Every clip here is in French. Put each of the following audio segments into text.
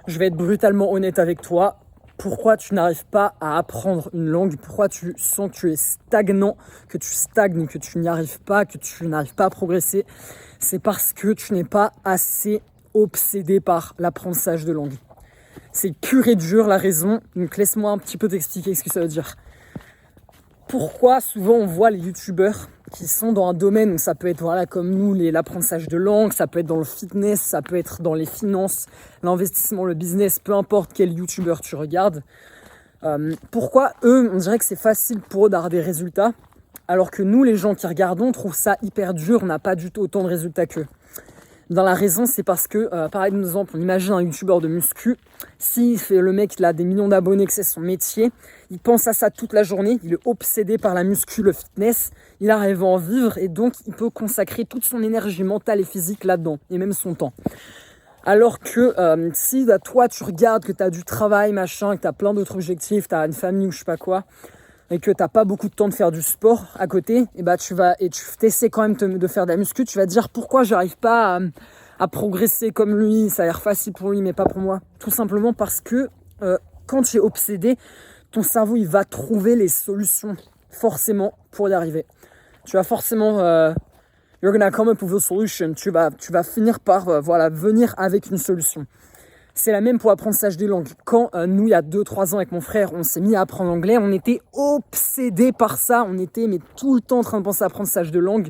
je vais être brutalement honnête avec toi. Pourquoi tu n'arrives pas à apprendre une langue? Pourquoi tu sens que tu es stagnant, que tu stagnes, que tu n'y arrives pas, que tu n'arrives pas à progresser? C'est parce que tu n'es pas assez obsédé par l'apprentissage de langue. C'est pur et dur la raison, donc laisse-moi un petit peu t'expliquer ce que ça veut dire. Pourquoi souvent on voit les youtubeurs qui sont dans un domaine où ça peut être comme nous, l'apprentissage de langue, ça peut être dans le fitness, ça peut être dans les finances, l'investissement, le business, peu importe quel youtubeur tu regardes. Pourquoi eux, on dirait que c'est facile pour eux d'avoir des résultats, alors que nous, les gens qui regardons, trouvent ça hyper dur, on n'a pas du tout autant de résultats qu'eux. Dans la raison, c'est parce que, par exemple, on imagine un youtubeur de muscu, si le mec il a des millions d'abonnés, que c'est son métier, il pense à ça toute la journée, il est obsédé par la muscu, le fitness, il arrive à en vivre et donc il peut consacrer toute son énergie mentale et physique là-dedans, et même son temps. Alors que si toi tu regardes que tu as du travail, machin, que tu as plein d'autres objectifs, tu as une famille ou je sais pas quoi, et que t'as pas beaucoup de temps de faire du sport à côté, et tu t'essaies quand même de faire de la muscu, tu vas te dire pourquoi j'arrive pas à progresser comme lui, ça a l'air facile pour lui mais pas pour moi. Tout simplement parce que quand tu es obsédé, ton cerveau il va trouver les solutions forcément pour y arriver. Tu vas forcément you're gonna come up with a solution. Tu vas finir par venir avec une solution. C'est la même pour l'apprentissage des langues. Quand nous, il y a 2-3 ans avec mon frère, on s'est mis à apprendre l'anglais, on était obsédés par ça. On était tout le temps en train de penser à l'apprentissage de langue.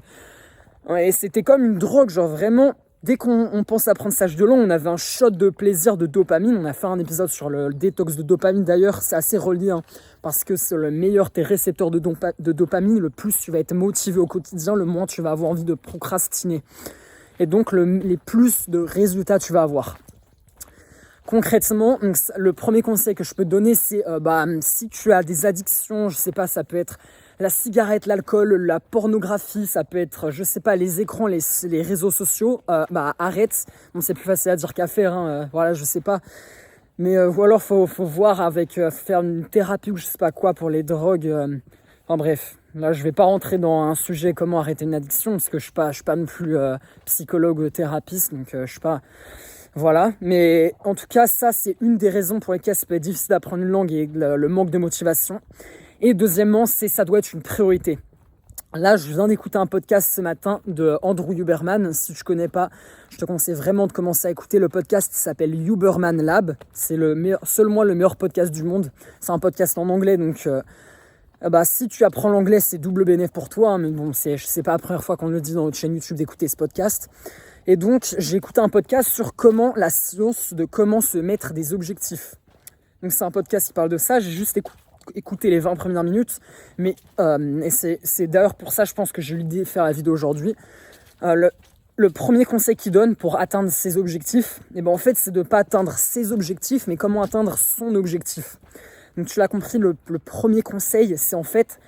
Et c'était comme une drogue, genre vraiment, dès qu'on pense à l'apprentissage de langue, on avait un shot de plaisir, de dopamine. On a fait un épisode sur le détox de dopamine d'ailleurs, c'est assez relié, parce que c'est le meilleur tes récepteurs de dopamine, le plus tu vas être motivé au quotidien, le moins tu vas avoir envie de procrastiner. Et donc les plus de résultats tu vas avoir. Concrètement, le premier conseil que je peux te donner, c'est si tu as des addictions, je sais pas, ça peut être la cigarette, l'alcool, la pornographie, ça peut être, je sais pas, les écrans, les réseaux sociaux, arrête. Bon, c'est plus facile à dire qu'à faire, je sais pas. Mais ou alors faut voir avec faire une thérapie ou je sais pas quoi pour les drogues. Enfin bref, là je vais pas rentrer dans un sujet comment arrêter une addiction parce que je suis pas non plus psychologue ou thérapeute, donc je suis pas. Voilà, mais en tout cas, ça, c'est une des raisons pour lesquelles ça peut être difficile d'apprendre une langue et le manque de motivation. Et deuxièmement, ça doit être une priorité. Là, je viens d'écouter un podcast ce matin de Andrew Huberman. Si tu connais pas, je te conseille vraiment de commencer à écouter le podcast qui s'appelle Huberman Lab. C'est le meilleur podcast du monde. C'est un podcast en anglais, donc si tu apprends l'anglais, c'est double bénéfice pour toi. Mais bon, c'est pas la première fois qu'on le dit dans notre chaîne YouTube d'écouter ce podcast. Et donc, j'ai écouté un podcast sur la science de comment se mettre des objectifs. Donc, c'est un podcast qui parle de ça. J'ai juste écouté les 20 premières minutes. Mais et c'est d'ailleurs pour ça, je pense que j'ai eu l'idée de faire la vidéo aujourd'hui. Le premier conseil qu'il donne pour atteindre ses objectifs, en fait, c'est de ne pas atteindre ses objectifs, mais comment atteindre son objectif. Donc, tu l'as compris, le premier conseil, c'est en fait,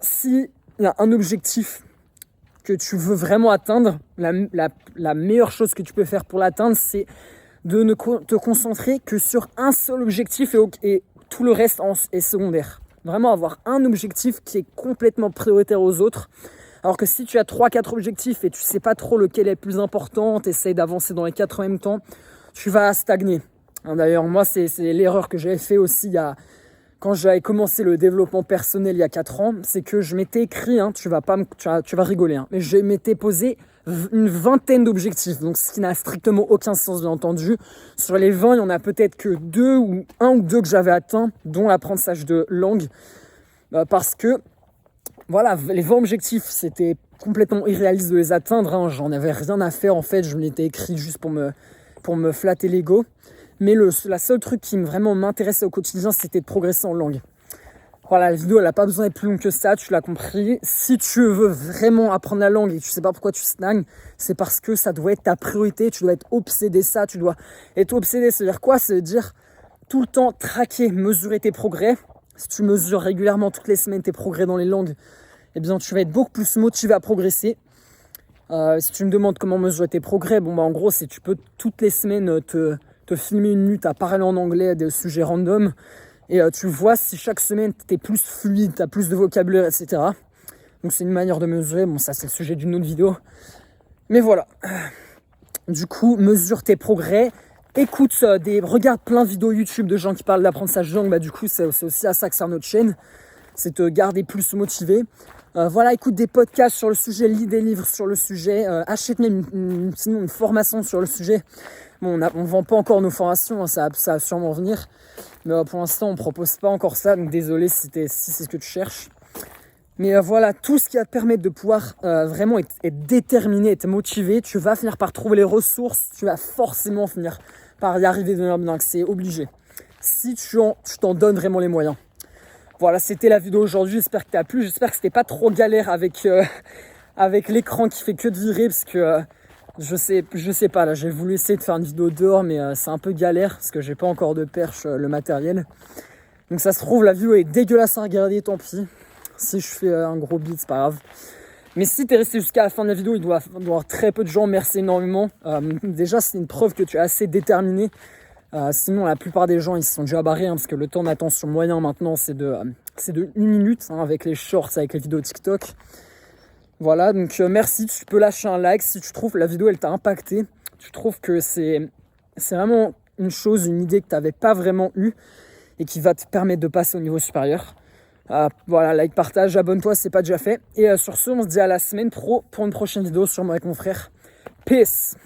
s'il y a un objectif que tu veux vraiment atteindre, la meilleure chose que tu peux faire pour l'atteindre, c'est de ne te concentrer que sur un seul objectif et tout le reste est secondaire. Vraiment avoir un objectif qui est complètement prioritaire aux autres. Alors que si tu as 3-4 objectifs et tu sais pas trop lequel est le plus important, tu essaies d'avancer dans les 4 en même temps, tu vas stagner. D'ailleurs, moi, c'est l'erreur que j'avais fait aussi quand j'avais commencé le développement personnel il y a 4 ans, c'est que je m'étais écrit, tu vas rigoler, mais je m'étais posé une vingtaine d'objectifs, donc ce qui n'a strictement aucun sens bien entendu. Sur les 20, il y en a peut-être que 1 ou 2 que j'avais atteint, dont l'apprentissage de langue, parce que les 20 objectifs, c'était complètement irréaliste de les atteindre, j'en avais rien à faire en fait, je m'étais écrit juste pour me flatter l'ego. Mais la seule truc qui vraiment m'intéressait au quotidien, c'était de progresser en langue. Voilà, la vidéo, elle n'a pas besoin d'être plus longue que ça, tu l'as compris. Si tu veux vraiment apprendre la langue et tu sais pas pourquoi tu stagnes, c'est parce que ça doit être ta priorité, tu dois être obsédé ça, tu dois être obsédé. Ça veut dire quoi? Ça veut dire tout le temps traquer, mesurer tes progrès. Si tu mesures régulièrement toutes les semaines tes progrès dans les langues, tu vas être beaucoup plus motivé à progresser. Si tu me demandes comment mesurer tes progrès, en gros, c'est tu peux toutes les semaines te filmer une minute à parler en anglais des sujets random et tu vois si chaque semaine t'es plus fluide, t'as plus de vocabulaire, etc. Donc c'est une manière de mesurer, ça c'est le sujet d'une autre vidéo. Mais voilà, du coup mesure tes progrès, écoute, regarde plein de vidéos YouTube de gens qui parlent d'apprentissage de langue. Du coup, c'est aussi à ça que sert notre chaîne. C'est te garder plus motivé. Voilà, écoute des podcasts sur le sujet, lis des livres sur le sujet, achète même sinon une formation sur le sujet. Bon, on vend pas encore nos formations, hein, ça va sûrement venir. Mais pour l'instant, on propose pas encore ça. Donc désolé si c'est ce que tu cherches. Mais voilà, tout ce qui va te permettre de pouvoir vraiment être déterminé, être motivé, tu vas finir par trouver les ressources, tu vas forcément finir par y arriver de manière que c'est obligé. Si tu t'en donnes vraiment les moyens. Voilà, c'était la vidéo aujourd'hui, j'espère que t'as plu, j'espère que c'était pas trop galère avec l'écran qui fait que de virer, parce que je sais pas, là j'ai voulu essayer de faire une vidéo dehors, mais c'est un peu galère, parce que j'ai pas encore de perche, le matériel. Donc ça se trouve, la vidéo est dégueulasse à regarder, tant pis. Si je fais un gros beat, c'est pas grave. Mais si t'es resté jusqu'à la fin de la vidéo, il doit y avoir très peu de gens, merci énormément. Déjà, c'est une preuve que tu es assez déterminé. Sinon, la plupart des gens, ils se sont déjà barrés, hein, parce que le temps d'attention moyen maintenant, c'est de 1 minute, hein, avec les shorts, avec les vidéos TikTok. Voilà, donc merci, tu peux lâcher un like si tu trouves la vidéo, elle t'a impacté. Tu trouves que c'est vraiment une idée que tu n'avais pas vraiment eue et qui va te permettre de passer au niveau supérieur. Voilà, like, partage, abonne-toi si c'est pas déjà fait. Et sur ce, on se dit à la semaine pro pour une prochaine vidéo, sûrement avec mon frère. Peace!